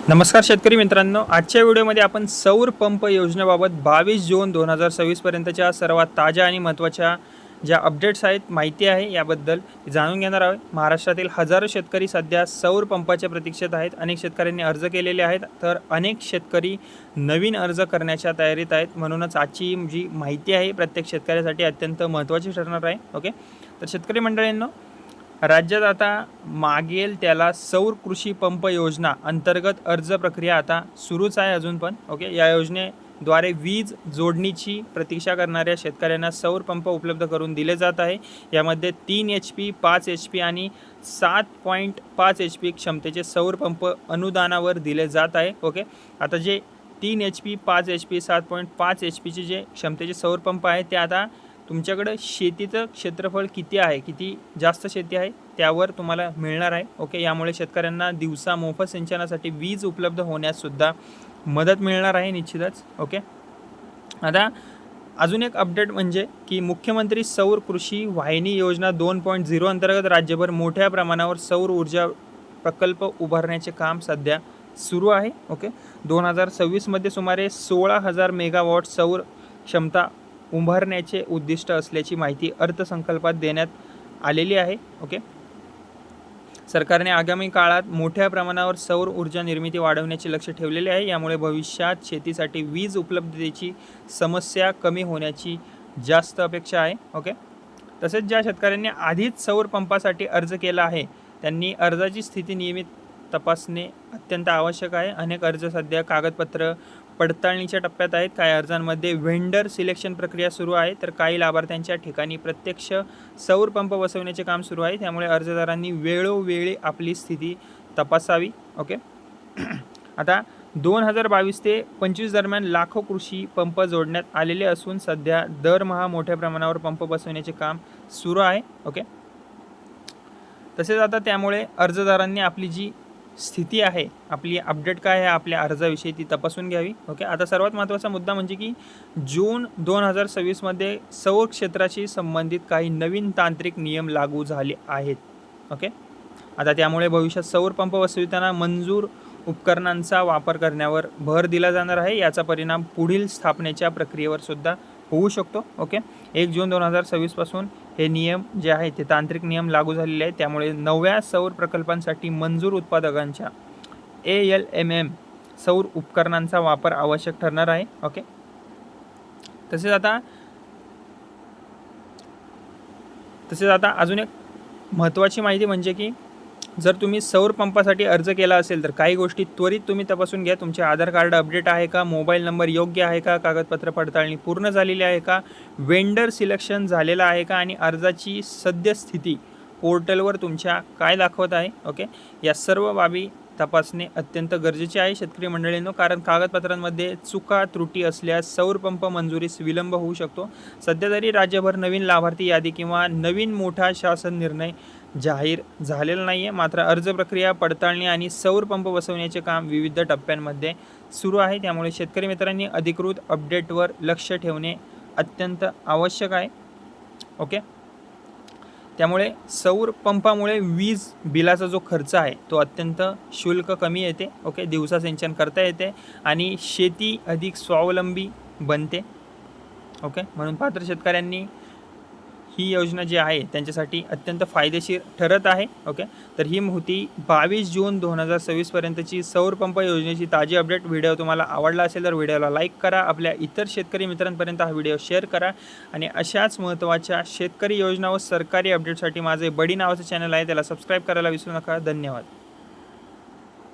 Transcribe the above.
नमस्कार शेतकरी मित्रांनो, आजच्या व्हिडिओमध्ये आपण सौर पंप योजनेबाबत 22 जून 2026 पर्यंतच्या सर्वात ताज्या आणि महत्त्वाच्या ज्या अपडेट्स आहेत, माहिती आहे याबद्दल जाणून घेणार आहोत। महाराष्ट्रातील हजारो शेतकरी सध्या सौर पंपाच्या प्रतीक्षेत आहेत। अनेक शेतकऱ्यांनी अर्ज केलेले आहेत, तर अनेक शेतकरी नवीन अर्ज करण्याच्या तयारीत आहेत। म्हणूनच आजची जी माहिती आहे प्रत्येक शेतकऱ्यासाठी अत्यंत महत्त्वाची ठरणार आहे। ओके, तर शेतकरी मंडळींनो, राज्यात आता मागेल त्याला सौर कृषी पंप योजना अंतर्गत अर्ज प्रक्रिया आता सुरूच आहे अजून पण। ओके, या योजनेद्वारे वीज जोडणीची प्रतीक्षा करणाऱ्या शेतकऱ्यांना सौर पंप उपलब्ध करून दिले जात आहे। यामध्ये 3 HP, 5 HP आणि 7.5 HP क्षमतेचे सौर पंप अनुदानावर दिले जात आहे। ओके, आता जे 3 HP, 5 HP, 7.5 HP चे जे क्षमतेचे सौर पंप आहे ते आता तुमच्याकडे शेतीचं क्षेत्रफळ किती आहे, किती जास्त शेती आहे त्यावर तुम्हाला मिळणार आहे। ओके, यामुळे शेतकऱ्यांना दिवसा मोफत सिंचनासाठी वीज उपलब्ध होण्याससुद्धा मदत मिळणार आहे निश्चितच। ओके, आता अजून एक अपडेट म्हणजे की मुख्यमंत्री सौर कृषी वाहिनी योजना 2.0 अंतर्गत राज्यभर मोठ्या प्रमाणावर सौर ऊर्जा प्रकल्प उभारण्याचे काम सध्या सुरू आहे। ओके, 2026 मध्ये सुमारे 16,000 मेगावॉट सौर क्षमता उभारण्याचे उद्दिष्ट असल्याची माहिती अर्थसंकल्पात देण्यात आलेली आहे। ओके, सरकारने आगामी काळात मोठ्या प्रमाणावर सौर ऊर्जा निर्मिती वाढवण्याचे लक्ष्य ठेवलेले आहे। यामुळे भविष्यात शेतीसाठी वीज उपलब्धतेची समस्या कमी होण्याची जास्त अपेक्षा आहे। ओके, तसेच ज्या शेतकऱ्यांनी आधीच सौर पंपासाठी अर्ज केला आहे त्यांनी अर्जाची स्थिती नियमित तपासणे अत्यंत आवश्यक आहे। अनेक अर्ज सध्या कागदपत्र पडताळणीच्या टप्प्यात आहेत। काही अर्जांमध्ये व्हेंडर सिलेक्शन प्रक्रिया सुरू आहे, तर काही लाभार्थ्यांच्या ठिकाणी प्रत्यक्ष सौर पंप बसवण्याचे काम सुरू आहे। त्यामुळे अर्जदारांनी वेळोवेळी आपली स्थिती तपासावी। ओके, आता 2022 ते 25 दरम्यान लाखो कृषी पंप जोडण्यात आलेले असून सध्या दरमहा मोठ्या प्रमाणावर पंप बसवण्याचे काम सुरू आहे। ओके, तसेच आता त्यामुळे अर्जदारांनी आपली जी स्थिती आहे, आपली अपडेट काय आहे आपल्या अर्जाविषयी ती तपासून घ्यावी। ओके, आता सर्वात महत्त्वाचा मुद्दा म्हणजे की जून 2026 मध्ये सौर क्षेत्राशी संबंधित काही नवीन तांत्रिक नियम लागू झाले आहेत। ओके, आता त्यामुळे भविष्यात सौर पंप बसविताना मंजूर उपकरणांचा वापर करण्यावर भर दिला जाणार आहे। याचा परिणाम पुढील स्थापनेच्या प्रक्रियेवर सुद्धा होऊ शकतो। ओके, 1 जून 2026 पासून हे नियम जे आहे ते तांत्रिक नियम लागू झालेले आहेत। त्यामुळे नव्या सौर प्रकल्पांसाठी मंजूर उत्पादकांच्या ALMM सौर उपकरणांचा वापर आवश्यक ठरणार आहे। ओके, तसेच आता अजून एक महत्त्वाची माहिती म्हणजे की जर तुम्ही सौर पंपासाठी अर्ज केला असेल तर काही गोष्टी त्वरित तुम्ही तपासून घ्या। तुमचे आधार कार्ड अपडेट आहे का, मोबाईल नंबर योग्य आहे का, कागदपत्र पडताळणी पूर्ण झालेली आहे का, वेंडर सिलेक्शन झालेलं आहे का आणि अर्जाची सद्यस्थिती पोर्टलवर तुमच्या काय दाखवत आहे। ओके, या सर्व बाबी तपासणे अत्यंत गरजेचे आहे शेतकरी मंडळींनो, कारण कागदपत्रांमध्ये चुका त्रुटी असल्यास सौर पंप मंजुरीस विलंब होऊ शकतो। सध्या तरी राज्यभर नवीन लाभार्थी यादी किंवा नवीन मोठा शासन निर्णय जाहीर झालेला नाही आहे, मात्र अर्ज प्रक्रिया पडताळणी आणि सौर पंप बसवण्याचे काम विविध टप्प्यांमध्ये सुरू आहे। त्यामुळे शेतकरी मित्रांनी अधिकृत अपडेटवर लक्ष ठेवणे अत्यंत आवश्यक आहे। ओके, त्यामुळे सौर पंपामुळे वीज बिलाचा जो खर्च आहे तो अत्यंत शुल्क कमी येते। ओके, दिवसा सिंचन करता येते आणि शेती अधिक स्वावलंबी बनते। ओके, म्हणून पात्र शेतकऱ्यांनी ही योजना जी आहे त्यांच्यासाठी अत्यंत फायदेशीर ठरत आहे। ओके, तर ही होती 22 जून 2026 पर्यंतची सौर पंप योजनेची ताजी अपडेट। व्हिडिओ तुम्हाला आवडला असेल तर व्हिडिओला लाईक करा, आपल्या इतर शेतकरी मित्रांपर्यंत हा व्हिडिओ शेअर करा आणि अशाच महत्त्वाच्या शेतकरी योजना व सरकारी अपडेटसाठी माझे बडी नावाचे चॅनल आहे त्याला सबस्क्राईब करायला विसरू नका। धन्यवाद।